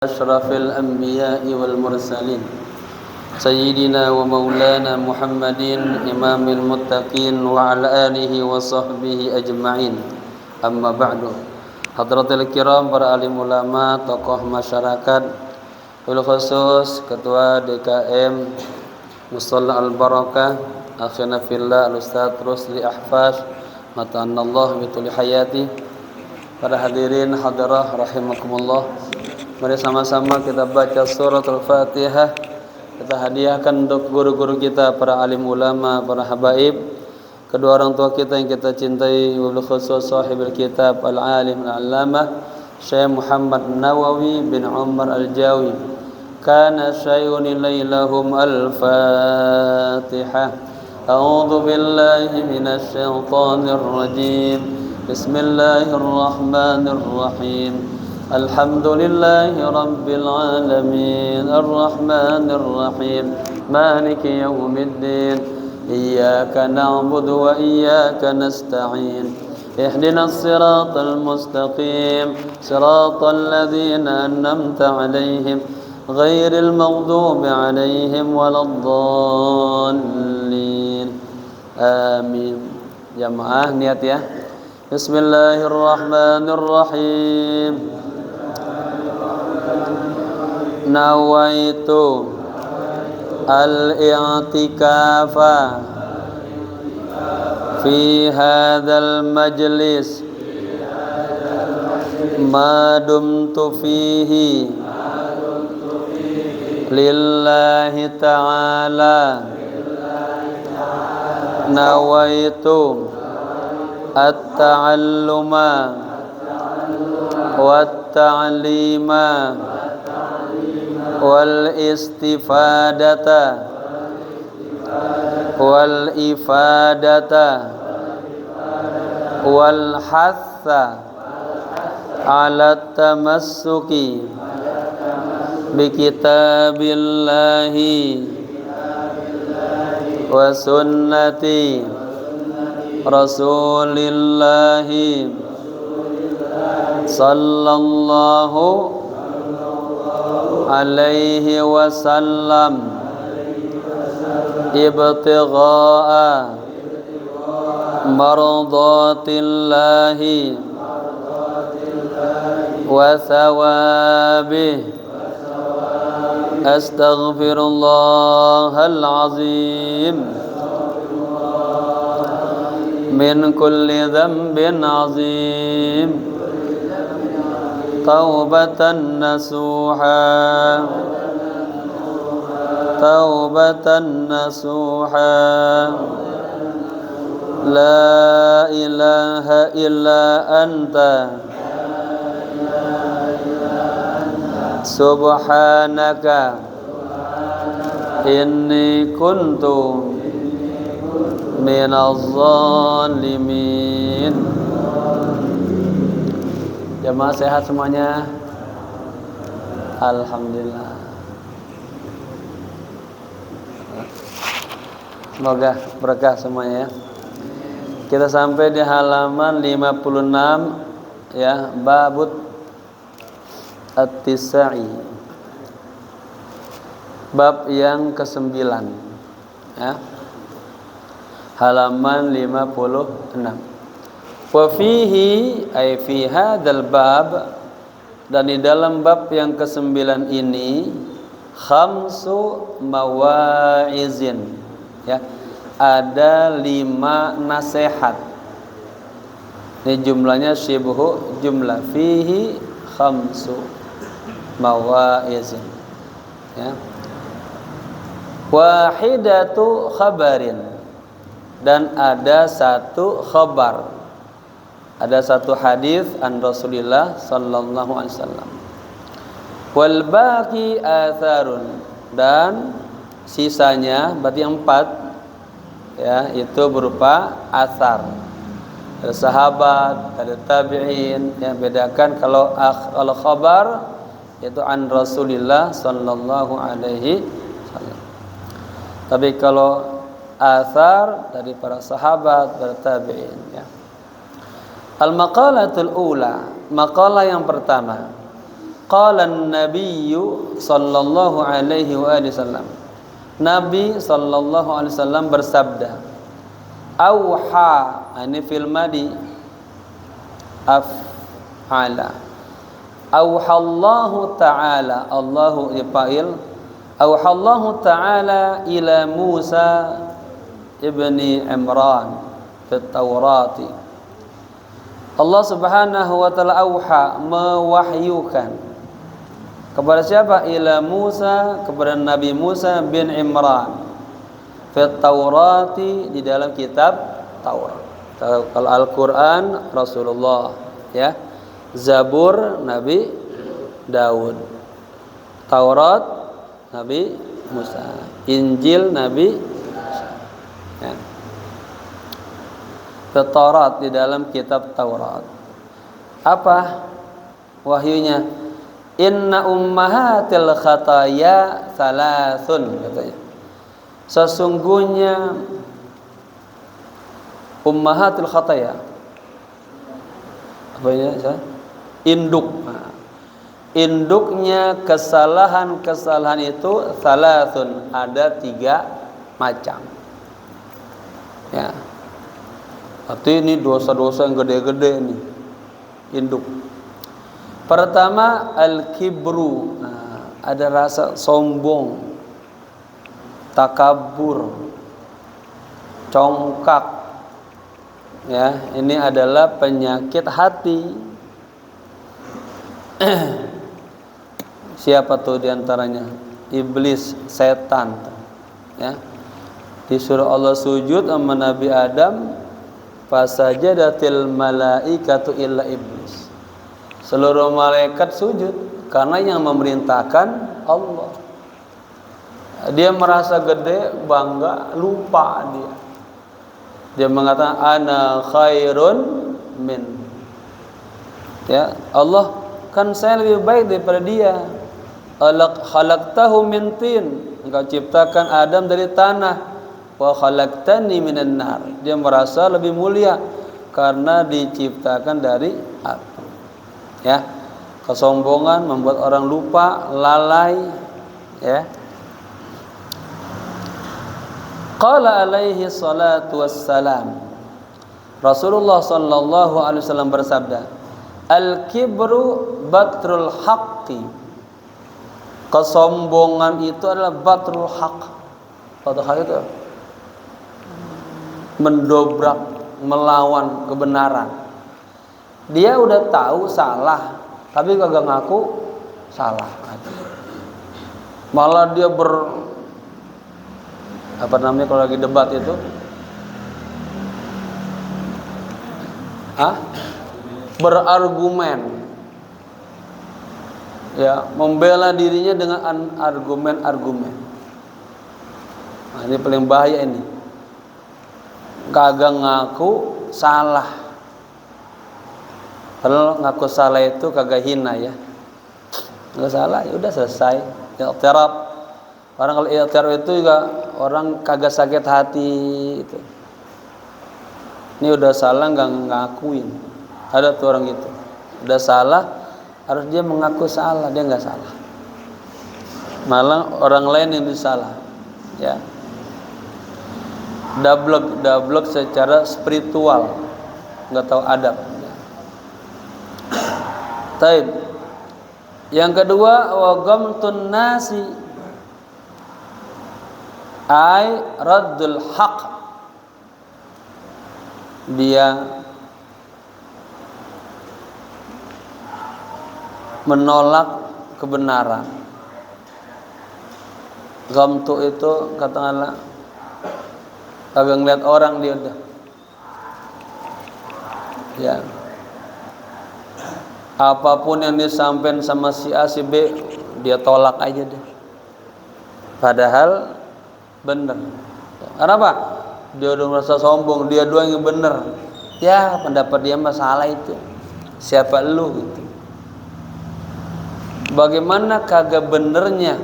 أشرف الأنبياء والمرسلين سيدنا ومولانا محمد إمام المتقين وعلى آله وصحبه أجمعين. Amma ba'du. Hadratil kiram, para alim ulama, tokoh masyarakat, bil khusus Ketua DKM Musalla Al-Barakah, akhina fillah Al-Ustaz Rusli Ahfash, mata'anallah bituli hayati. Para hadirin hadirah rahimakumullah, mari sama-sama kita baca surat Al-Fatihah. Kita hadiahkan untuk guru-guru kita, para alim ulama, para habaib, kedua orang tua kita yang kita cintai, wabil khusus sahibul kitab al-alim al-allamah Syekh Muhammad Nawawi bin Umar al-Jawi. Kana syai'un ilailahum al-Fatihah. A'udzu billahi minasy syaithanir rajim. Bismillahirrahmanirrahim. Alhamdulillahi rabbil alamin, arrahmanir rahim, maliki yaumiddin. Iyyaka na'budu wa iyyaka nasta'in. Ihdinas siratal mustaqim, siratal ladzina an'amta 'alaihim ghairil maghdubi 'alaihim waladdallin. Amin. Jamaah niat ya. Bismillahirrahmanirrahim. Nawaitu al-i'tikafa fi hadzal majlis ma dumtu fihi lillahi ta'ala. Nawaitu at-ta'alluma wat-ta'lima wal istifadata wal ifadata wal hatha ala tamassuki bi kitabillahi wa sunnati rasulillahi sallallahu alaihi wasallam ibtigha'a mardatillahi wa thawabih. Astaghfirullahal azim min kulli dhanbin azim, taubatan nasuha, taubatan nasuha. La ilaha illa anta subhanaka inni kuntu minaz zalimin. Jamaah sehat semuanya? Alhamdulillah. Semoga berkah semuanya ya. Kita sampai di halaman 56 ya, babut at-tisa'i, bab yang ke-9 ya. Halaman 56. Wa fihi ay fi hadzal bab, dan di dalam bab yang ke-9 ini khamsu mawaizin ya, ada 5 nasihat. Ini jumlahnya syibhu jumlah, fihi khamsu mawaizin ya. Wahidatu khabarin, dan ada satu khabar, ada satu hadis an Rasulillah sallallahu alaihi wasallam. Wal baqi atharun, dan sisanya berarti 4 ya, itu berupa athar. Ada sahabat, ada tabi'in. Yang bedakan kalau khabar itu an Rasulillah sallallahu alaihi wasallam. Tapi kalau athar dari para sahabat, para tabi'in ya. Al-maqalatul ula, maqalah yang pertama. Qala an-nabiyyu sallallahu alaihi wasallam. Nabi sallallahu alaihi wasallam bersabda, auha, ini fil madi af'ala. Auhallahu ta'ala, Allahu fa'il. Auhallahu ta'ala ila Musa ibni Imran fit Taurati. Allah Subhanahu wa taala auha, mewahyukan kepada siapa? Ila Musa, kepada Nabi Musa bin Imran fit Taurati, di dalam kitab Taurat. Kalau Al-Qur'an Rasulullah, ya. Zabur Nabi Daud, Taurat Nabi Musa, Injil Nabi Musa, ya. Taurat di dalam kitab Taurat. Apa wahyunya? Inna ummahatil khataya salasun, katanya. Sesungguhnya ummahatil khataya, apa ya? Induk. Induknya kesalahan-kesalahan itu salasun, ada 3 macam. Ya. Arti ini dosa-dosa yang gede-gede nih. Induk. Pertama al-kibru. Ada rasa sombong, takabur, congkak. Ya, ini adalah penyakit hati. Siapa tuh diantaranya? Iblis, setan, ya. Disuruh Allah sujud sama Nabi Adam, fasajadatil malaikatu illa iblis. Seluruh malaikat sujud karena yang memerintahkan Allah. Dia merasa gede, bangga, lupa dia. Dia mengatakan ana khairun min. Ya, Allah kan saya lebih baik daripada dia. Khalaqtahu min tin, engkau ciptakan Adam dari tanah, wa khalaqtani minan nar. Dia merasa lebih mulia karena diciptakan dari api. Ya, kesombongan membuat orang lupa, lalai, ya. Qala alaihi salatu wassalam, Rasulullah sallallahu alaihi wasallam bersabda, al-kibru batrul haqqi. Kesombongan itu adalah batrul haqq. Batrul haqq itu mendobrak, melawan kebenaran. Dia udah tahu salah, tapi kagak ngaku salah. Malah dia apa namanya kalau lagi debat itu? Berargumen, ya, membela dirinya dengan argumen-argumen. Nah, ini paling bahaya ini. Kagak ngaku salah. Kalau ngaku salah itu kagak hina, ya. Nggak salah, ya udah selesai. I'tiraf. Orang kalau i'tiraf itu juga orang kagak sakit hati itu. Ini udah salah nggak ngakuin. Ada tuh orang gitu, udah salah harus dia mengaku salah, dia nggak salah, malah orang lain yang disalah, ya. Dablek secara spiritual, nggak tahu adab. Taib. Yang kedua, wa ghamtun nasi, ai raddul haq. Dia menolak kebenaran. Ghamtu itu katakanlah kagak ngeliat orang dia udah, ya, apapun yang disampaikan sama si A si B dia tolak aja deh, padahal bener. Kenapa? Dia udah merasa sombong, dia doang yang bener. Ya, pendapat dia masalah itu, siapa lu gitu. Bagaimana kagak benernya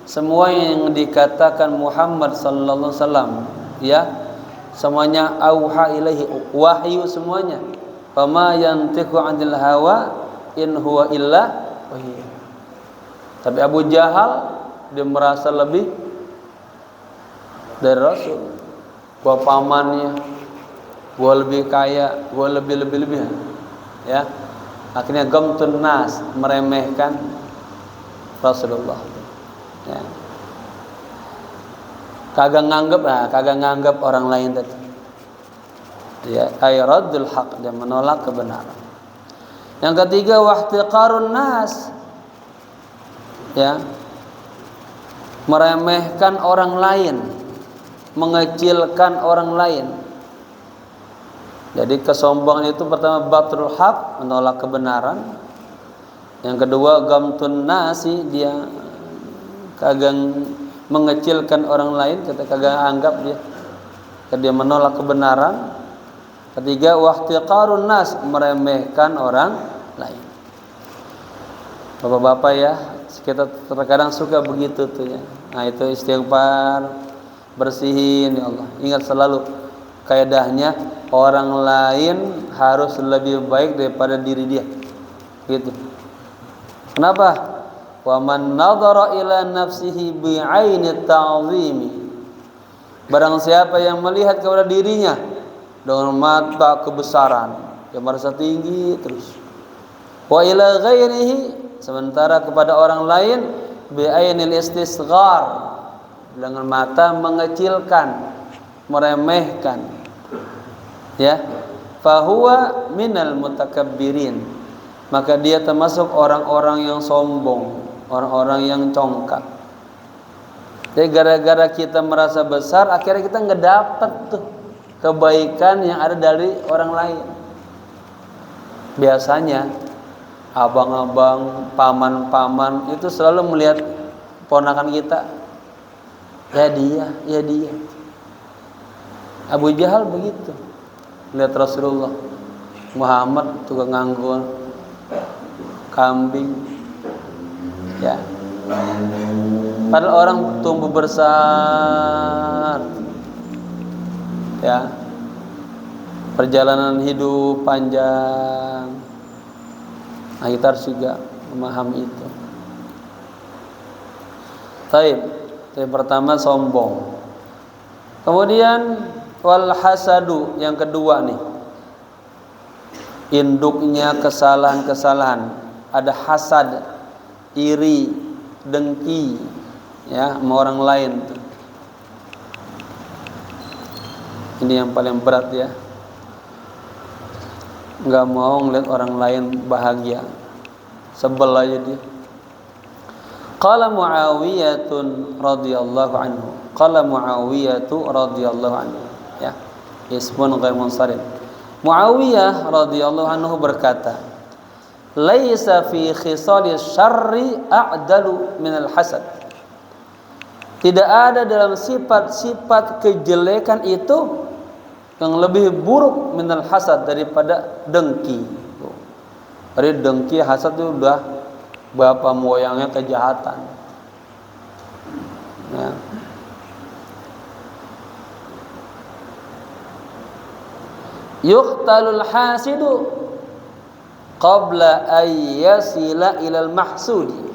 semua yang dikatakan Muhammad sallallahu alaihi wasallam, ya, semuanya auha ilaihi, wahyu semuanya. Fama yantiqu 'anil hawa in huwa illa wahyu. Tapi Abu Jahal dia merasa lebih dari Rasul. Gua pamannya, gua lebih kaya, gua lebih. Ya. Akhirnya gamtun nas, meremehkan Rasulullah. Ya. Kagak nganggap orang lain tadi. Ya, ayradul haq, dia menolak kebenaran. Yang ketiga wahtiqarun nas. Ya. Meremehkan orang lain, mengecilkan orang lain. Jadi kesombongan itu pertama batrul haq, menolak kebenaran. Yang kedua gamtun nasi, dia kagak mengecilkan orang lain, kagak anggap dia menolak kebenaran. Ketiga wahtiqarun nas, meremehkan orang lain. Bapak-bapak ya, kita terkadang suka begitu tuh ya. Nah itu istighfar, bersihin ya Allah. Ingat selalu kaidahnya, orang lain harus lebih baik daripada diri dia. Gitu. Kenapa? Wa man nadhara ila nafsihi bi'aini ta'zimi. Barang siapa yang melihat kepada dirinya dengan mata kebesaran, dia merasa tinggi terus. Wa ila ghairihi, sementara kepada orang lain bi'ainil istisghar, dengan mata mengecilkan, meremehkan. Ya, fahuwa minal mutakabbirin, maka dia termasuk orang-orang yang sombong, orang-orang yang congkak. Jadi gara-gara kita merasa besar, akhirnya kita nggak dapat tuh kebaikan yang ada dari orang lain. Biasanya abang-abang, paman-paman itu selalu melihat ponakan kita, ya dia. Abu Jahal begitu. Lihat Rasulullah, Muhammad tukang nganggur kambing, ya. Padahal orang tumbuh besar, ya, perjalanan hidup panjang. Nah, kita harus juga memahami itu. Baik, yang pertama sombong. Kemudian wal hasadu, yang kedua nih, induknya kesalahan-kesalahan. Ada hasad, iri, dengki, ya, sama orang lain. Ini yang paling berat ya. Nggak mau ngeliat orang lain bahagia, sebel aja dia. Qala Muawiyatun radhiyallahu anhu. Qala Muawiyatu radhiyallahu anhu. Ya, ismun ghair munsharif. Muawiyah radhiyallahu anhu berkata, laisa fi khisalis syarri a'dalu minal hasad. Tidak ada dalam sifat-sifat kejelekan itu yang lebih buruk minal hasad daripada dengki. Dari dengki, hasad itu udah bapak moyangnya kejahatan. Ya. Yuqtalul hasidu qabla ayyasila ilal mahsudi.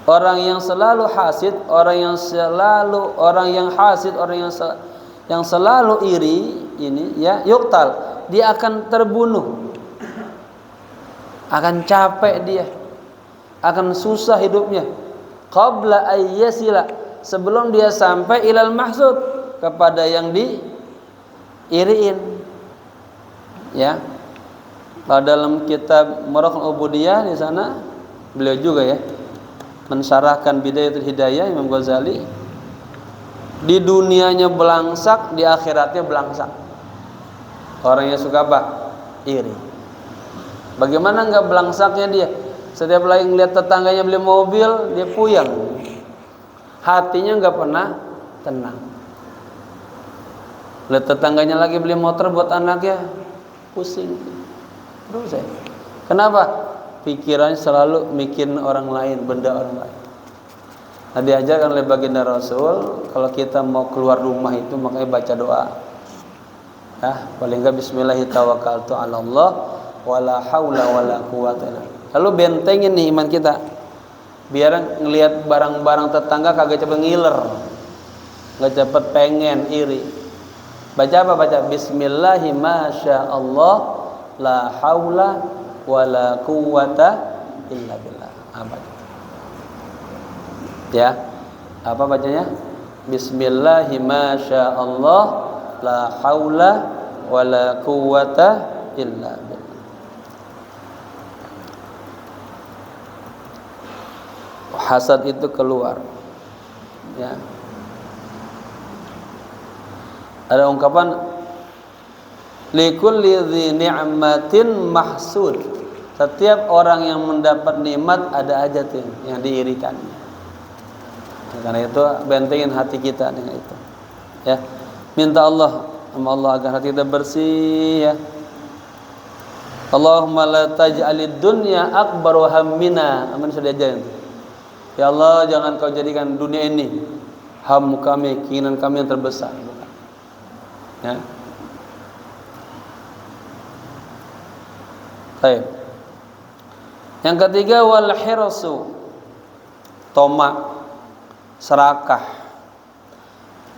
Orang yang selalu hasid, orang yang selalu iri ini ya, yuqtal, dia akan terbunuh. Akan capek dia. Akan susah hidupnya. Qabla ayyasila, sebelum dia sampai ilal mahsud, kepada yang diiriin. Ya. Kalau dalam kitab Maraqul Ubudiyah di sana beliau juga ya mensyarahkan Bidayatul Hidayah Imam Ghazali, di dunianya belangsak, di akhiratnya belangsak. Orang yang suka apa? Iri. Bagaimana enggak belangsaknya dia? Setiap lagi ngeliat tetangganya beli mobil, dia puyeng. Hatinya enggak pernah tenang. Lihat tetangganya lagi beli motor buat anaknya, pusing. Terus ya. Kenapa? Pikirannya selalu mikirin orang lain, benda orang lain. Nah, diajarkan oleh baginda Rasul, kalau kita mau keluar rumah itu makanya baca doa. Ya, paling enggak bismillahi tawakkaltu 'ala Allah wala haula wala quwwata illa billah. Lalu bentengin nih iman kita. biar ngelihat barang-barang tetangga kagak cepet ngiler, nggak cepet pengen iri. Baca apa? Baca bismillahi masyaallah la haula wala quwata illa billah. Apa itu? Ya, apa bacanya? Bismillahi masyaallah la haula wala quwata illa billah. Hasad itu keluar. Ya. Ada ungkapan likulli dzi ni'matin mahsud. Setiap orang yang mendapat nikmat ada aja tuh yang diirikan. Karena itu bentengin hati kita dengan itu. Ya. Minta Allah sama Allah agar hati kita bersih ya. Allahumma la taj'alid dunya akbaru hammina. Amin sudah ajarin. Ya Allah, jangan kau jadikan dunia ini ham kami, keinginan kami yang terbesar. Ya. Baik. Yang ketiga wal hirsu, tamak, serakah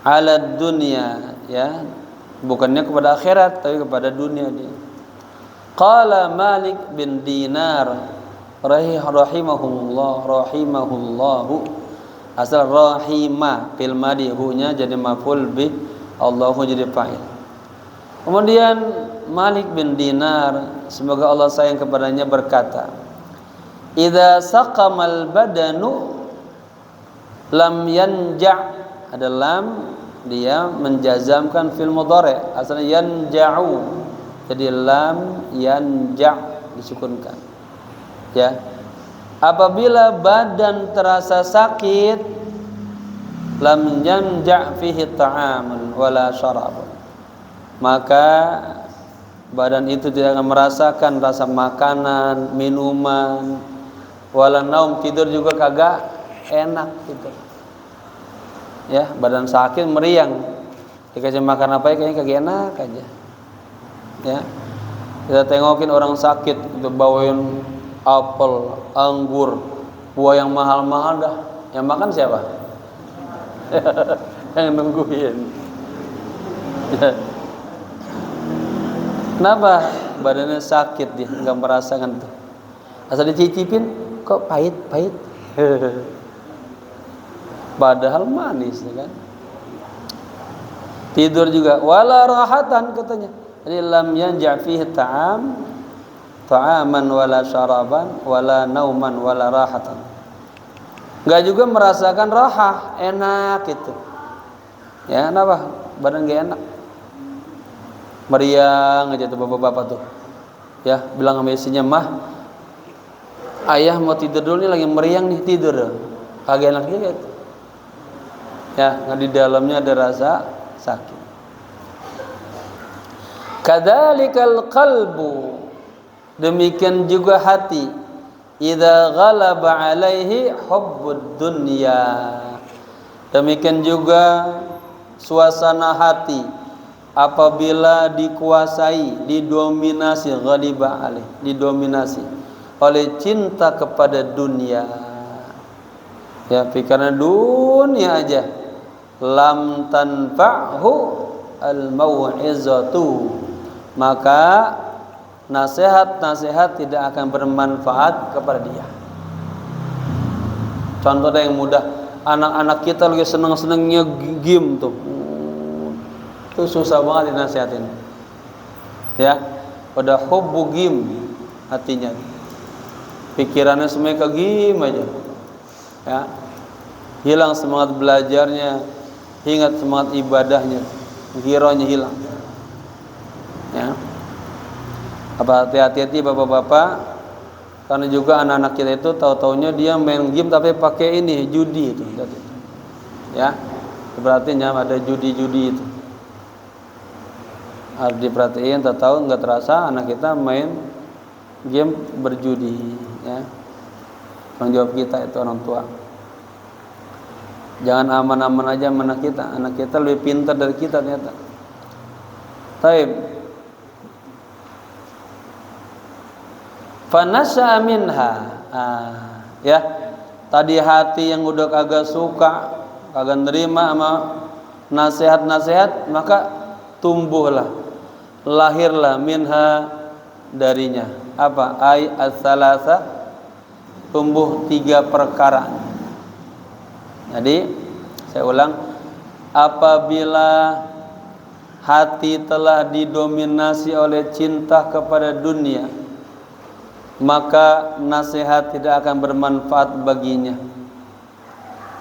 ala dunia, ya, bukannya kepada akhirat tapi kepada dunia dia. Qala Malik bin Dinar rahimahullahu, asal rahimah fil madi, hu-nya jadi maf'ul bih, Allahu jadi fa'il. Kemudian Malik bin Dinar, semoga Allah sayang kepadanya, berkata, idza saqamal badanu lam yanja', ada lam, dia menjazamkan fil mudhari', asalnya yanja'u, jadi lam yanja' disukunkan. Ya, apabila badan terasa sakit, lam yanja' fihi ta'amun wala syarabun, maka badan itu tidak akan merasakan rasa makanan, minuman, wala naum, tidur juga kagak enak gitu. Ya, badan sakit meriang, dikasih makan apa ya kayaknya kagak enak aja. Ya, kita tengokin orang sakit, kita bawain apel, anggur, buah yang mahal-mahal dah. Yang makan siapa? Yang nungguin. Kenapa? Badannya sakit dia, nggak merasakan tuh. Asal dicicipin, kok pahit-pahit. Padahal manis, ya kan? Tidur juga, wala rahatan katanya. Jadi lam yanja' fihi ta'aman wala syaraban wala nauman wala rahatan. Enggak juga merasakan rahah, enak gitu. Ya, kenapa? Badan enggak enak. Meriang aja tuh bapak-bapak tuh. Ya, bilang sama istrinya, "Mah, ayah mau tidur dulu nih, lagi meriang nih, tidur." Kagak enak juga gitu. Ya, di dalamnya ada rasa sakit. Kadzalikal qalbu, demikian juga hati, idza ghalaba alaihi hubbud dunya, demikian juga suasana hati apabila dikuasai, didominasi, ghaliba alaih, didominasi oleh cinta kepada dunia. Ya, karena dunia aja, lam tanfa'hu al-mau'izatu, maka nasihat-nasihat tidak akan bermanfaat kepada dia. Contoh yang mudah, anak-anak kita lagi seneng-senengnya game tuh, itu susah banget dinasihatin. Ya, pada hubbu game hatinya, pikirannya semuanya ke game aja. Ya, hilang semangat belajarnya, ingat semangat ibadahnya, girohnya hilang. Ya, apa hati-hati bapak-bapak, karena juga anak-anak kita itu tahu-taunya dia main game tapi pakai ini judi itu. Ya, berarti ada judi-judi itu. Harus diperhatiin, tahu nggak terasa anak kita main game berjudi. Ya, tanggung jawab kita itu orang tua. Jangan aman-aman aja sama anak kita lebih pintar dari kita ternyata. Taib. Fanasha minha, ya, tadi hati yang udah kagak suka, kagak nerima sama nasihat-nasihat, maka tumbuhlah, lahirlah minha darinya apa? Ay as-salasa, tumbuh 3 perkara. Jadi saya ulang, apabila hati telah didominasi oleh cinta kepada dunia, maka nasihat tidak akan bermanfaat baginya.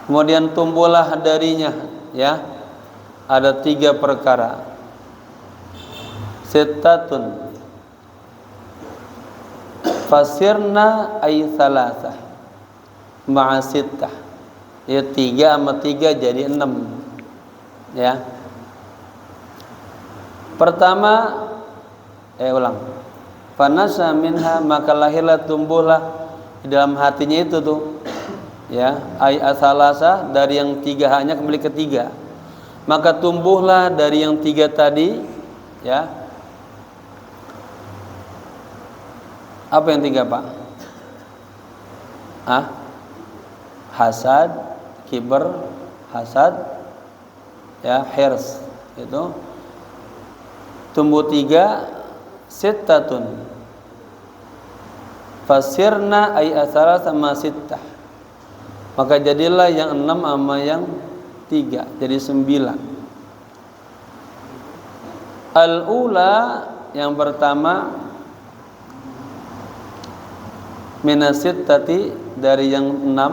Kemudian tumbuhlah darinya, ya, ada 3 perkara. Sittatun fasirna ay salasah ma'a sittah. Ya 3 sama 3 jadi 6. Ya. Pertama, ulang. Fanasa minha, maka lahirlah, tumbuhlah di dalam hatinya itu tuh. Ya, ay asalasa, dari yang 3 hanya kembali ke 3. Maka tumbuhlah dari yang 3 tadi, ya. Apa yang 3, Pak? Hasad, kibar, hasad, ya, hirs. Itu tumbuh 3. Sittatun fasirna ay asara sama sittah, maka jadilah yang 6 sama yang 3, jadi 9. Al-ula, yang pertama, minasittati, dari yang 6.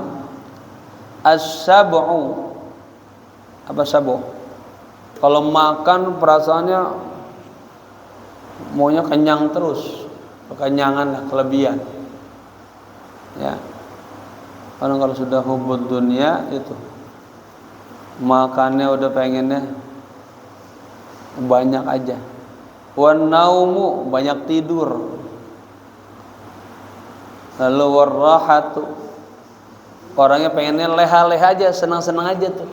As-sab'u, apa sab'u? Kalau makan perasaannya maunya kenyang terus, kekenyangan lah, kelebihan. Ya. Orang kalau sudah hubud dunia itu makannya udah pengennya banyak aja. Wan naumu, banyak tidur. Lalu warahatu, orangnya pengennya leha-leha aja, senang-senang aja tuh.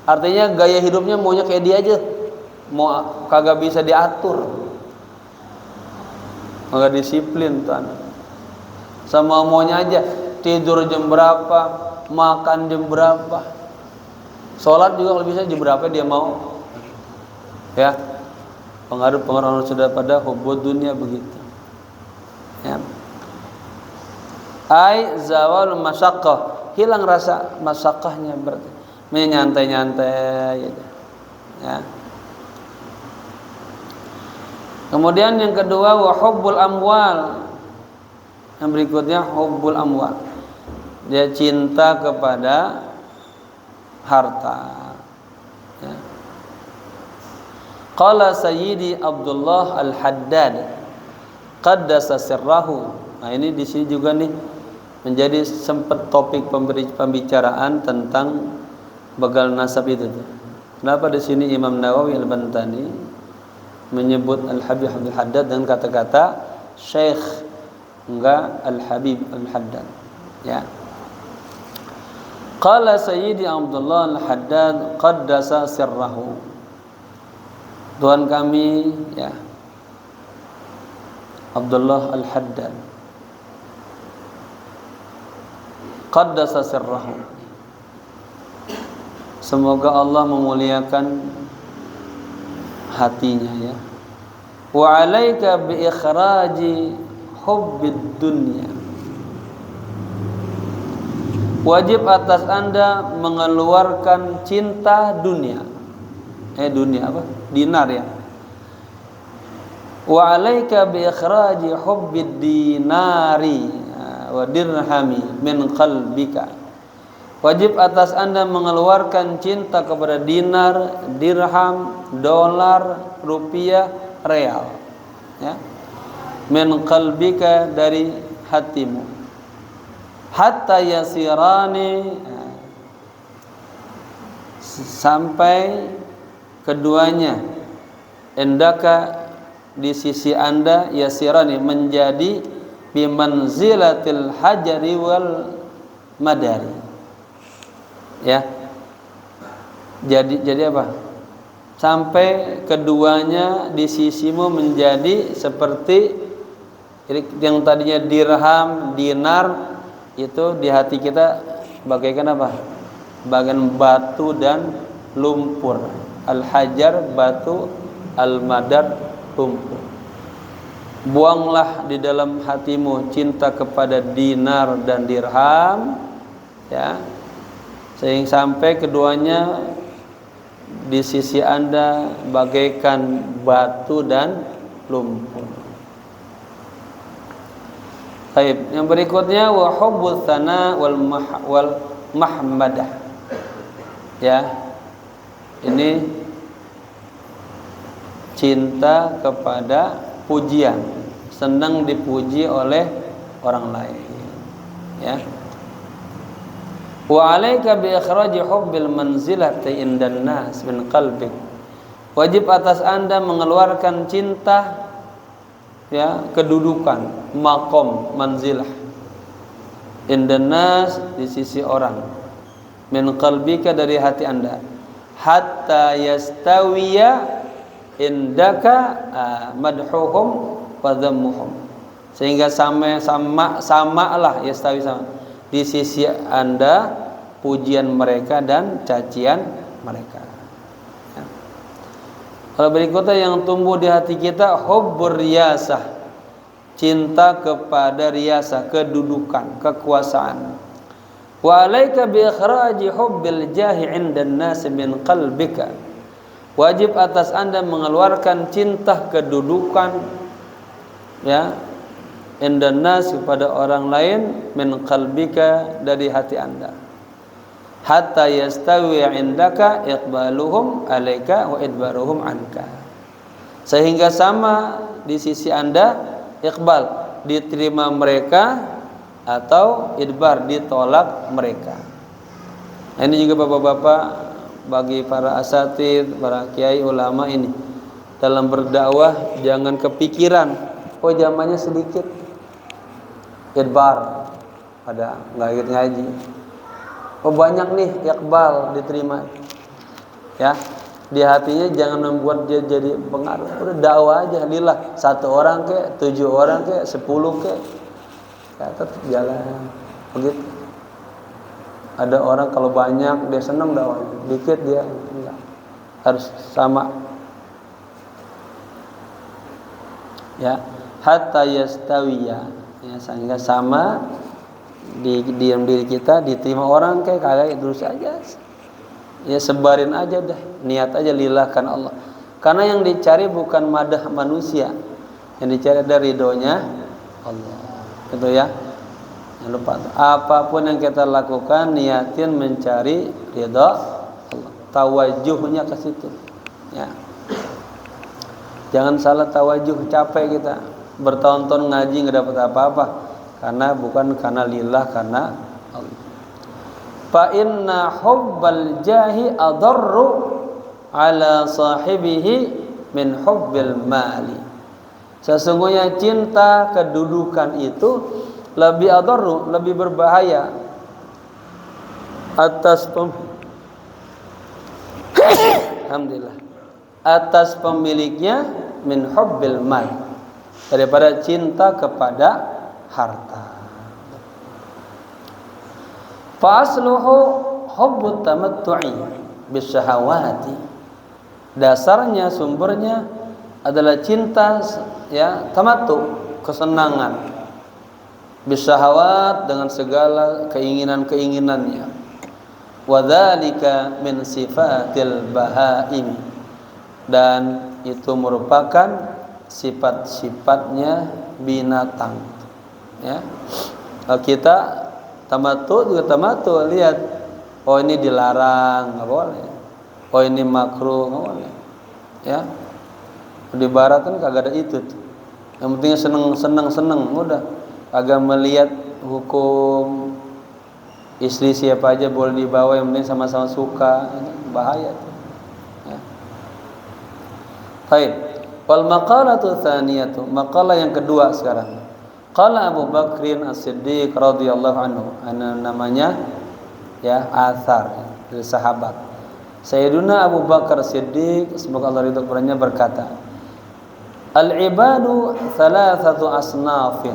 Artinya gaya hidupnya maunya kayak dia aja, mau kagak bisa diatur, kagak disiplin tuh anak. Sama maunya aja, tidur jam berapa, makan jam berapa, sholat juga kalau bisa jam berapa dia mau. Ya, pengaruh-pengaruh sudah pada hubud dunia begitu. Ya. Ai zawal masyaqqah, hilang rasa masyaqqahnya, berarti menyantai-nyantai gitu. Ya. Kemudian yang kedua, wa hubbul amwal. Yang berikutnya hubbul amwal. Dia cinta kepada harta. Ya. Qala Sayyidi Abdullah Al-Haddad qaddasa sirrahu. Nah, ini di sini juga nih menjadi sempat topik pembicaraan tentang begal nasab itu. Kenapa di sini Imam Nawawi Al-Bantani menyebut Al-Habib Abdul Haddad dengan kata-kata Syekh, enggak Al-Habib Al-Haddad. Ya. Qala Sayyidi Abdullah Al-Haddad qaddasa sirrahu. Tuhan kami, ya, Abdullah Al-Haddad qaddasa sirrahu. Semoga Allah memuliakan hatinya, ya. Wa 'alaika bi ikhraji hubbid dunya. Wajib atas Anda mengeluarkan cinta dunia. Dunia apa? Dinar, ya. Wa 'alaika bi ikhraji hubbid dinari wa dirhami min qalbika. Wajib atas Anda mengeluarkan cinta kepada dinar, dirham, dolar, rupiah, real. Ya. Min qalbika, dari hatimu. Hatta yasirani, sampai keduanya endaka, di sisi Anda, yasirani, menjadi bimanzilatil hajari wal madari. Ya, jadi apa? Sampai keduanya di sisimu menjadi seperti yang tadinya dirham, dinar, itu di hati kita bagaikan apa? Bagian batu dan lumpur. Al-hajar batu, al-madar lumpur. Buanglah di dalam hatimu cinta kepada dinar dan dirham, ya, sehingga sampai keduanya di sisi Anda bagaikan batu dan lumpur. Baik, yang berikutnya wa hubbul tsana wal mahmadah. Ya. Ini cinta kepada pujian, senang dipuji oleh orang lain, ya. Wa 'alaika bi ikhraji hubbil manzilati indan nas min qalbik. Wajib atas Anda mengeluarkan cinta, ya, kedudukan, maqam, manzilah indan nas, di sisi orang, min qalbika, dari hati Anda, hatta yastawiya indaka madhuhum wa dhammuhum, sehingga samalah yastawi sama di sisi Anda pujian mereka dan cacian mereka, ya. Kalau berikutnya yang tumbuh di hati kita hubbur riyasah, cinta kepada riyasah, kedudukan, kekuasaan. Wa 'alaika bi ikhraji hubbil jahi 'indan nas min qalbika. Wajib atas Anda mengeluarkan cinta kedudukan, ya, indan nas, kepada orang lain, min qalbika, dari hati Anda, hatta yastawi 'indaka iqbaluhum 'alaika wa idbaruhum 'anka, sehingga sama di sisi Anda, iqbal, diterima mereka, atau idbar, ditolak mereka. Nah, ini juga bapak-bapak, bagi para asatidz, para kiai ulama ini dalam berdakwah jangan kepikiran oh zamannya sedikit idbar, ada nggak ikut ngaji, oh banyak nih iqbal, diterima, ya. Di hatinya jangan membuat dia jadi pengaruh. Udah dakwah aja lillah, 1 orang ke 7 orang ke 10 ke, ya, tetap jalan begitu. Ada orang kalau banyak dia senang dakwahnya, dikit dia enggak. Harus sama, ya, hatta yastawiya, ya, sehingga sama di diam diri kita, diterima orang kayak kagak terus aja, ya, sebarin aja dah, niat aja lillah karena Allah. Karena yang dicari bukan madah manusia, yang dicari dari ridhonya Allah, gitu ya. Jangan lupa, apapun yang kita lakukan niatin mencari ridha Allah, tawajuhnya ke situ, ya. Jangan salah tawajuh, capek kita bertahun-tahun ngaji nggak dapat apa-apa, karena bukan karena lillah, karena Allah. Fa inna hubbal jahi adarru ala sahibihi min hubbil mali. Sesungguhnya cinta kedudukan itu lebih adarru, lebih berbahaya atas alhamdulillah, atas pemiliknya min hubbil mal, daripada cinta kepada harta. Fa asluhu hubbut tamattu'i bisyahawati. Dasarnya, sumbernya adalah cinta, ya, tamattu, kesenangan, bisyahawat, dengan segala keinginan-keinginannya. Wa dzalika min sifatil bahaim, dan itu merupakan sifat-sifatnya binatang, ya. Kita tamattu juga tamattu, lihat, oh ini dilarang, nggak boleh, oh ini makruh, nggak boleh, ya. Di barat kan kagak ada itu tuh. Yang penting seneng udah, agak melihat hukum istri siapa aja boleh dibawa, yang penting sama-sama suka, bahaya tuh, ya. Baik, wal maqalatu tsaniyatu, maqalah yang kedua sekarang. Qala Abu Bakrin As-Siddiq radhiyallahu anhu, namanya, ya, athar dari sahabat. Sayyiduna Abu Bakar Siddiq, semoga Allah ridha kepadanya, berkata, al-ibadu thalathatu asnafin.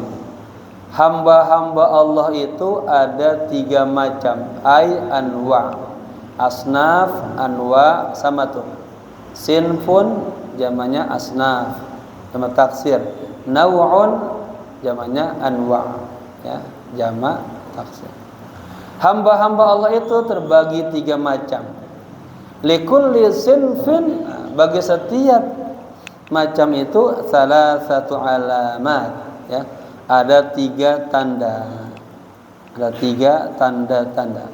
hamba-hamba Allah itu ada 3 macam, anwa, asnaf, anwa sama tuh. Sinfun jamannya asnaf, sama taksir. Naw'un jamannya anwa, ya, jamak taksir. Hamba-hamba Allah itu terbagi 3 macam. Likulli sinfin, bagi setiap macam itu salasatu alamat, ya. Ada 3 tanda. Ada 3 tanda-tanda.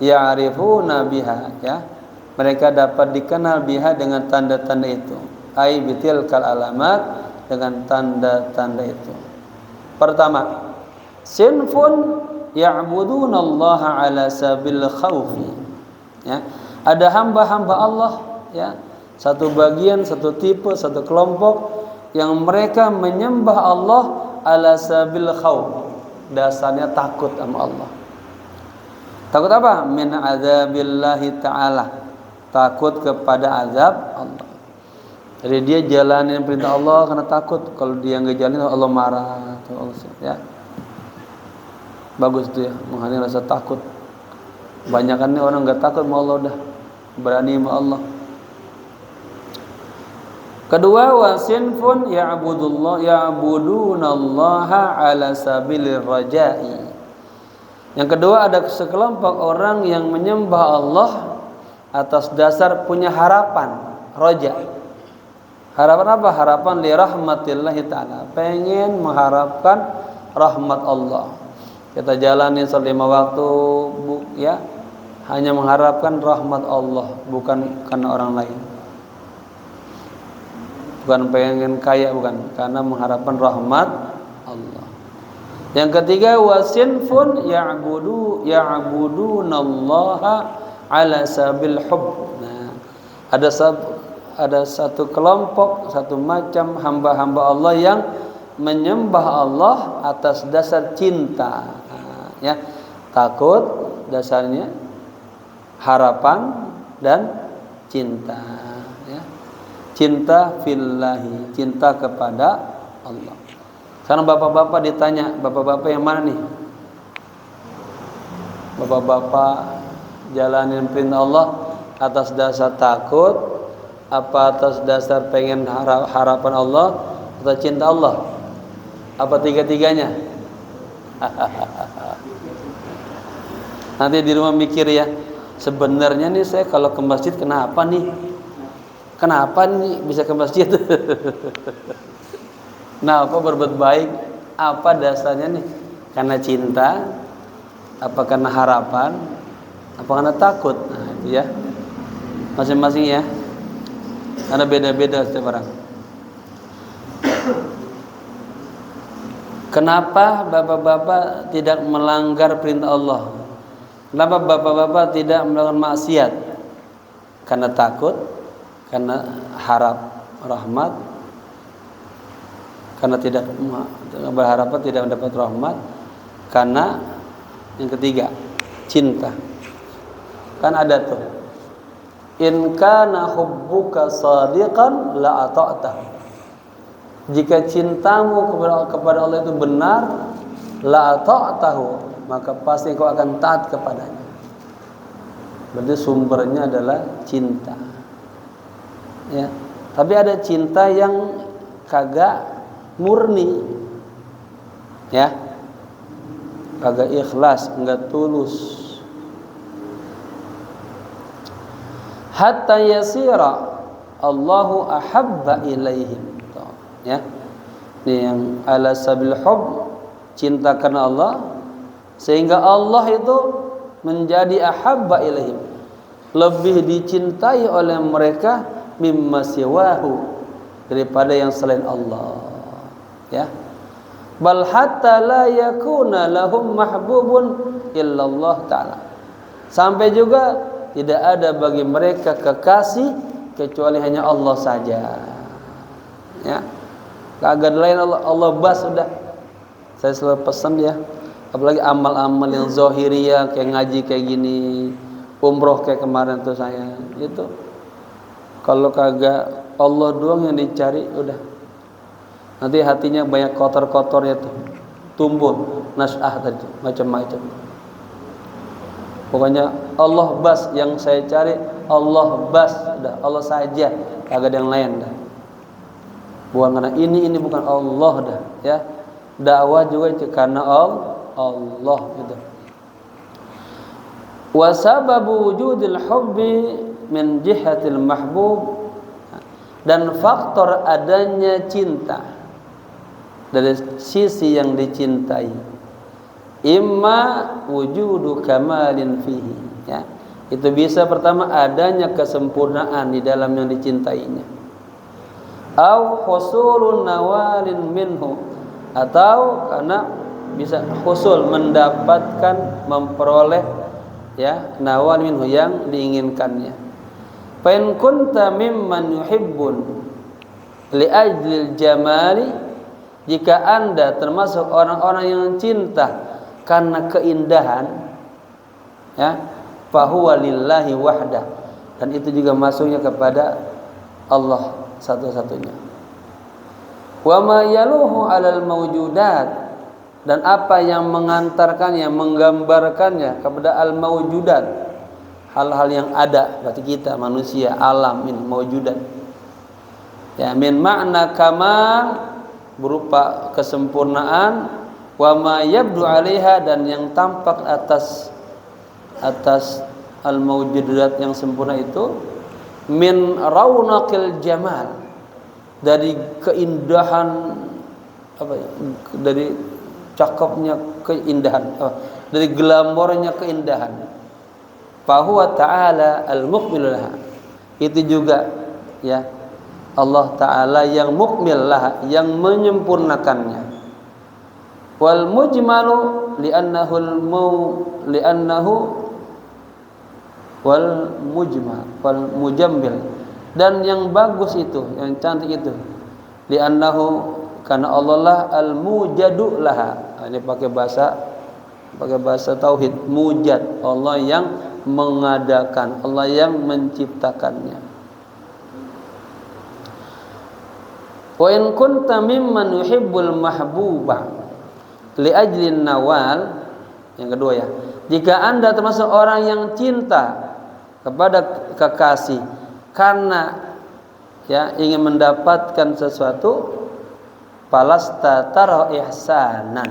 Ya'rifuna biha, ya. Mereka dapat dikenal biha dengan tanda-tanda itu. Ai bitilkal alamat, dengan tanda-tanda itu. Pertama, sinfun ya'budunallaha ala sabil khaufi, ya. Ada hamba-hamba Allah, ya, satu bagian, satu tipe, satu kelompok yang mereka menyembah Allah ala sabil khauf, dasarnya takut sama Allah. Takut apa? Min azabillahi ta'ala, takut kepada azab Allah. Jadi dia jalanin perintah Allah karena takut. Kalau dia nggak jalanin Allah marah, ya. Bagus tuh, ya, menghilangkan rasa takut. Banyakan nih orang nggak takut sama Allah, udah berani sama Allah. Kedua, wasinfun ya'budunallaha ala sabilir raja'i. Yang kedua, ada sekelompok orang yang menyembah Allah atas dasar punya harapan, raja. Harapan apa? Harapan li rahmatillahi ta'ala, pengen mengharapkan rahmat Allah. Kita jalani salat 5 waktu, ya, hanya mengharapkan rahmat Allah, bukan karena orang lain. Bukan pengen kaya, bukan, karena mengharapkan rahmat Allah. Yang ketiga, wasinfun ya'budunallaha ala sabil hubb. Nah, ada satu kelompok, satu macam hamba-hamba Allah yang menyembah Allah atas dasar cinta, ya, takut dasarnya, harapan dan cinta, ya. Cinta fillahi, cinta kepada Allah. Sekarang bapak-bapak ditanya, bapak-bapak yang mana nih? Bapak-bapak jalanin perintah Allah atas dasar takut, apa atas dasar pengen harapan Allah, atau cinta Allah? Apa tiga-tiganya? Nanti di rumah mikir, ya, sebenarnya nih saya kalau ke masjid kenapa nih? Kenapa nih bisa ke masjid? Nah, apa berbuat baik? Apa dasarnya nih? Karena cinta? Apa karena harapan? Apa karena takut? Nah, itu, ya, masing-masing, ya. Karena beda-beda setiap orang. Kenapa bapak-bapak tidak melanggar perintah Allah? Kenapa bapak-bapak tidak melakukan maksiat? Karena takut, karena harap rahmat, karena tidak berharap tidak mendapat rahmat, karena yang ketiga cinta. Kan ada tuh, in kana hubbuka shadiqan la ata'ta. Jika cintamu kepada Allah itu benar, la ata'tahu, maka pasti kau akan taat kepadanya. Berarti sumbernya adalah cinta, ya. Tapi ada cinta yang kagak murni, ya, kagak ikhlas, enggak tulus. Hatta yasira Allahu ahabba ilaihim, ya. Ini yang ala sabil hubb, cinta karena Allah, sehingga Allah itu menjadi ahabba ilaihim, lebih dicintai oleh mereka mimma siwahu, daripada yang selain Allah, ya. Bal hatta la yakuna lahum mahbubun illallah ta'ala, sampai juga tidak ada bagi mereka kekasih kecuali hanya Allah saja, ya. Kagak lain Allah bas sudah. Saya selalu pesan, ya, apalagi amal-amal yang zahiriyah kayak ngaji kayak gini, umroh kayak kemarin tuh saya, itu kalau kagak Allah doang yang dicari, udah nanti hatinya banyak kotor-kotornya tuh, tumbuh. nas'ah tadi macam-macam. Pokoknya Allah bas yang saya cari, Allah bas, udah Allah saja, kagak ada yang lain dah. Bukan karena ini bukan Allah dah, ya. Dakwah juga karena Allah gitu. Wa sababu wujudil hubbi min jihatil mahbub, dan faktor adanya cinta dari sisi yang dicintai, imma wujudu kamalin fihi, ya. Itu bisa pertama adanya kesempurnaan di dalam yang dicintainya, au husulun nawalin minhu, atau karena bisa husul mendapatkan, memperoleh, ya, nawal minhu yang diinginkannya. Fa in kunta mimman yuhibbun li ajlil jamali, jika Anda termasuk orang-orang yang cinta karena keindahan, ya, fa huwa lillahi wahda, dan itu juga masuknya kepada Allah satu-satunya. Wa ma yaluhu 'alal mawjudat, dan apa yang mengantarkannya, menggambarkannya kepada al-mawjudat, hal-hal yang ada, berarti kita manusia, alam ini mawjudat, ya, min makna kamal, berupa kesempurnaan, wa ma yabdu 'alaiha, dan yang tampak atas al-mawjudat yang sempurna itu, min raunaqil jamal, dari keindahan, apa ya, dari cakepnya keindahan, dari glamornya keindahan. Fa huwa ta'ala al-mukmil laha, itu juga, ya, Allah Ta'ala yang mukmil laha, yang menyempurnakannya. Wal mujmalu li'annahu wal mujmal wal mujammil, dan yang bagus itu, yang cantik itu, li'annahu, karena Allah lah al-mujadu laha. Ini pakai bahasa tauhid, mujad, Allah yang mengadakan, Allah yang menciptakannya. Wa in kunta mimman yuhibbul mahbuba li ajlin nawal, yang kedua, ya, jika Anda termasuk orang yang cinta kepada kekasih karena, ya, ingin mendapatkan sesuatu, falasta tara ihsanan,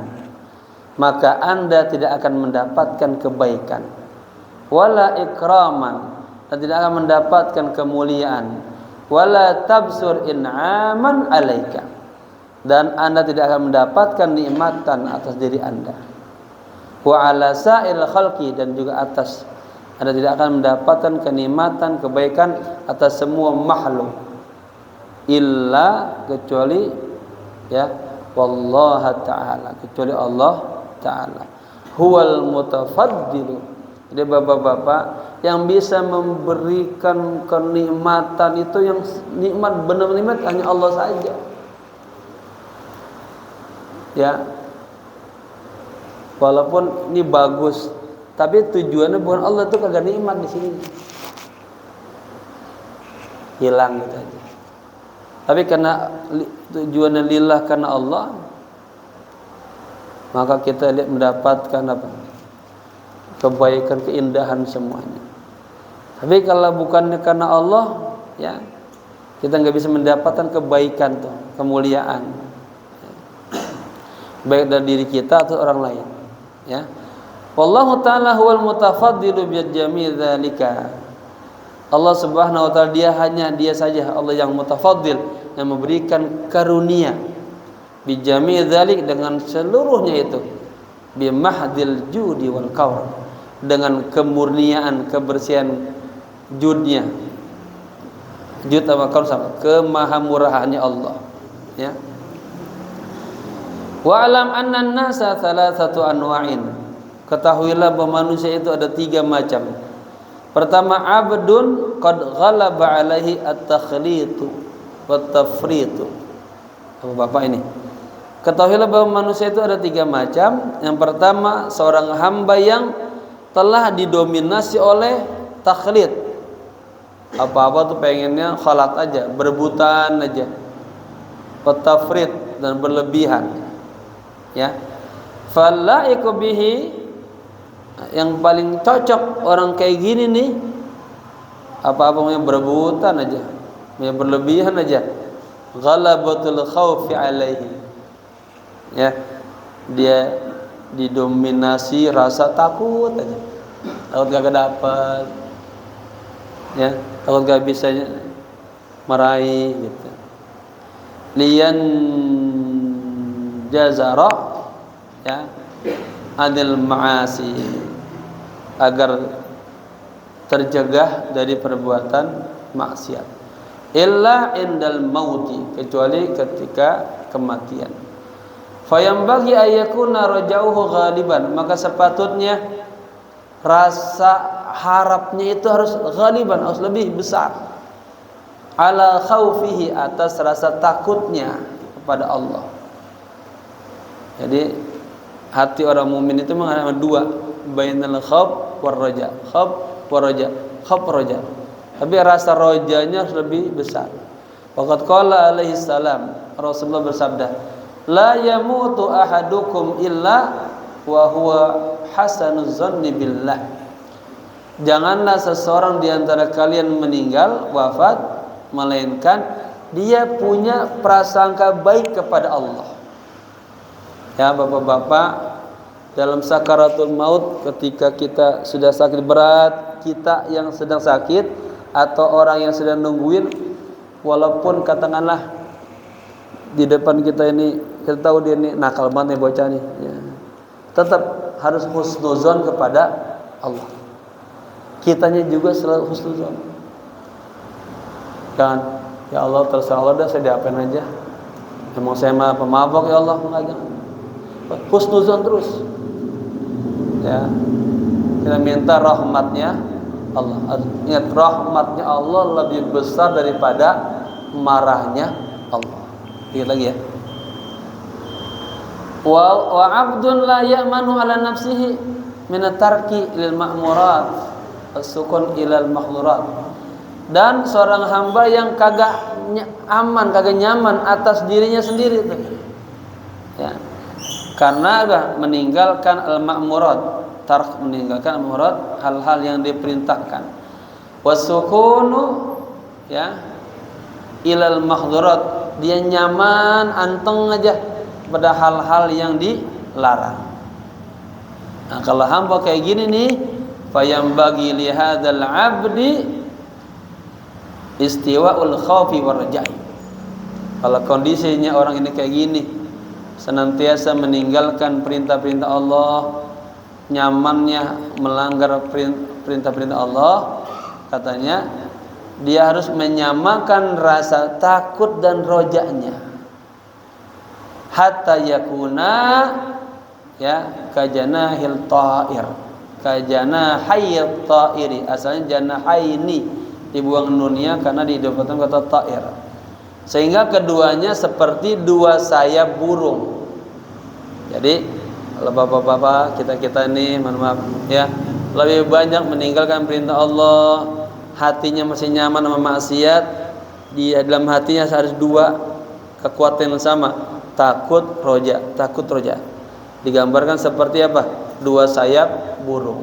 maka Anda tidak akan mendapatkan kebaikan, wala ikraman, dan tidak akan mendapatkan kemuliaan, wala tabsur in'aman alaika, dan Anda tidak akan mendapatkan nikmatan atas diri Anda, wa ala sa'il khalqi, dan juga atas, Anda tidak akan mendapatkan kenikmatan, kebaikan atas semua makhluk, illa, kecuali, ya, wallaha ta'ala, kecuali Allah Ta'ala, huwal mutafaddilu. Jadi bapak-bapak yang bisa memberikan kenikmatan itu, yang nikmat, benar nikmat hanya Allah saja, ya. Walaupun ini bagus, tapi tujuannya bukan Allah, itu kagak nikmat di sini, hilang gitu aja. Tapi karena tujuannya lillah, karena Allah, maka kita lihat mendapatkan apa? Kebaikan, keindahan semuanya. Tapi kalau bukannya karena Allah, ya, kita nggak bisa mendapatkan kebaikan tuh, kemuliaan, baik dari diri kita atau orang lain, ya. Wallahu ta'ala huwal mutafaddilu bi jami' dzalika. Allah Subhanahu wa taala, dia saja Allah yang mutafaddil, yang memberikan karunia, bi jami' dzalik, dengan seluruhnya itu, bi mahdil judi wal karam, dengan kemurnian, kebersihan judnya, jud sama karam sama kemahamurahannya Allah, ya. Wa alam anna an-nasa thalathatu anwa'in, ketahuilah bahwa manusia itu ada 3 macam. Pertama, abdun qad ghalaba alaihi at-takhlitu wat tafritu. Bapak ini, ketahuilah bahwa manusia itu ada 3 macam. Yang pertama, seorang hamba yang telah didominasi oleh takhlid, apa-apa tuh pengennya khalat aja, berebutan aja, wat tafrit, dan berlebihan, ya. Falaiqu bihi, yang paling cocok orang kayak gini nih, apa-apa yang berebutan aja, yang berlebihan aja, ghalabatul khaufi alaihi, ya, dia didominasi rasa takut aja, takut gak dapat, ya, takut gak bisa meraih gitu. Liyan jazara, ya, anil ma'asi, agar terjegah dari perbuatan maksiat. Illa indal mauti, kecuali ketika kematian. Fayambaghi ayyakuna rajauhu ghaliban, maka sepatutnya rasa harapnya itu harus ghaliban, harus lebih besar. Ala khaufihi, atas rasa takutnya kepada Allah. Jadi hati orang mukmin itu mengalami dua, bainal khauf war raja, khauf war raja, khauf raja. Tapi rasa rajanya harus lebih besar. Waqad qala alaihi salam, Rasulullah bersabda, la yamutu ahadukum illa wa huwa hasanuz zanni billah. Janganlah seseorang di antara kalian meninggal, wafat, melainkan dia punya prasangka baik kepada Allah. Ya bapak-bapak, dalam sakaratul maut, ketika kita sudah sakit berat, kita yang sedang sakit atau orang yang sedang nungguin, walaupun katakanlah di depan kita ini, kita tahu dia ini nakal banget nih bocah nih, ya, tetap harus husnuzon kepada Allah. Kitanya juga selalu husnuzon. Kan, ya Allah, terserah Allah dah, saya diapain aja. Emang saya mah pemabok ya Allah, enggak, jangan. Husnuzon terus. Ya. Kita minta rahmatnya Allah. Ingat, rahmatnya Allah lebih besar daripada marahnya Allah. Ingat lagi ya. Wa 'abdun la ya'manu 'ala nafsihi min at-tarki lil ma'murat as-sukun ilal makhlurat. Dan seorang hamba yang kagak aman, kagak nyaman atas dirinya sendiri tuh. Ya. Karena meninggalkan al-ma'murat, tark, meninggalkan al-ma'murat, hal-hal yang diperintahkan. Wasukunu, ya, ilal makhdurat, dia nyaman anteng aja pada hal-hal yang dilarang. Nah, kalau hamba kayak gini nih, fayambagi li hadzal 'abdi istiwa'ul khaufi war raja'i. Kalau kondisinya orang ini kayak gini, senantiasa meninggalkan perintah-perintah Allah, nyamannya melanggar perintah-perintah Allah, katanya dia harus menyamakan rasa takut dan rojanya, hatta yakuna, ya, kajanahil ta'ir, kajanahayil ta'iri, asalnya janahaini, dibuang nunnya karena didapatkan kata ta'ir, sehingga keduanya seperti dua sayap burung. Jadi kalau bapak-bapak kita ini, mohon maaf ya, lebih banyak meninggalkan perintah Allah, hatinya masih nyaman sama maksiat, di dalam hatinya harus dua kekuatan yang sama, takut roja, takut roja. Digambarkan seperti apa? Dua sayap burung.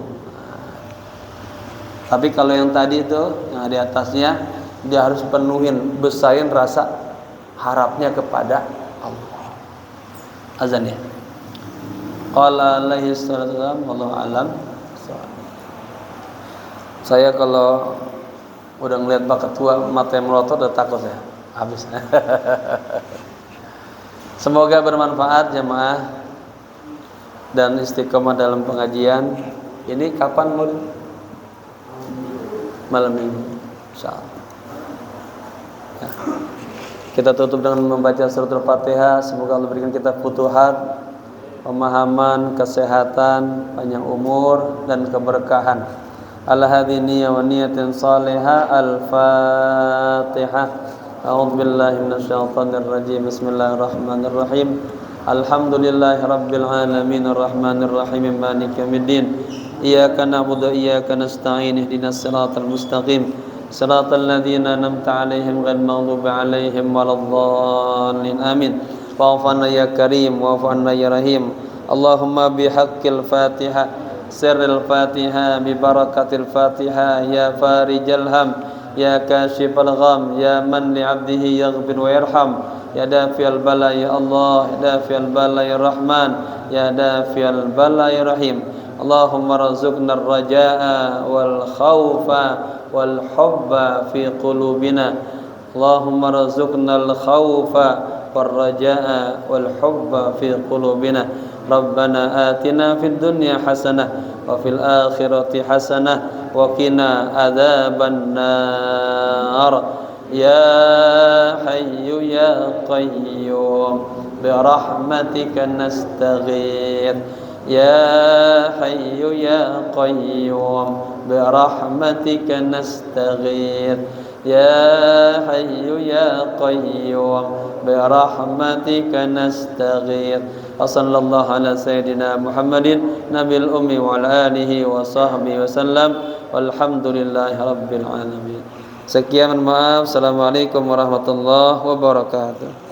Tapi kalau yang tadi itu, yang di atasnya, dia harus penuhin, besarin rasa harapnya kepada Allah. Azan ya. Qala alaihi salatu wassalam, wallahu alam. Saya kalau udah ngeliat Pak Ketua mata yang melotot, udah takut saya. Habis. Semoga bermanfaat jemaah dan istiqomah dalam pengajian. Ini kapan mulai? Malam minggu, insyaallah. Ya. Kita tutup dengan membaca surat Al-Fatihah. Semoga Allah berikan kita futuhat, pemahaman, kesehatan, panjang umur dan keberkahan. Ala hadhihi niyyah wa niyatin salihah. Al-Fatihah. A'udzu billahi minasyaitonir rajim. Bismillahirrahmanirrahim. Alhamdulillahi rabbil alamin arrahmanir rahim maliki yaumiddin. Iyyaka na'budu wa iyyaka nasta'in ihdinas siratal mustaqim siratal ladzina an'amta 'alaihim ghairil maghdubi 'alaihim waladdallin amin. Wa'fu 'anna ya karim wa'fu 'anna ya rahim. اللهم بحق الفاتحة سر الفاتحة ببركة الفاتحة يا فارج الهم يا كاشف الغم يا من لعبده يغفر ويرحم يا دافع البلاء يا الله يا دافع البلاء يا رحمن يا دافع البلاء يا رحيم اللهم ارزقنا الرجاء والخوف والحب في قلوبنا اللهم ارزقنا الخوف والرجاء والحب في قلوبنا ربنا آتنا في الدنيا حسنة وفي الآخرة حسنة وقنا عذاب النار يا حي يا قيوم برحمتك نستغيث يا حي يا قيوم برحمتك نستغيث يا حي يا قيوم برحمتك نستغيث وصلى الله على سيدنا محمد نبي الأمي وعلى آله وصحبه وسلم والحمد لله رب العالمين. Sekian, maaf. Assalamualaikum warahmatullahi wabarakatuh.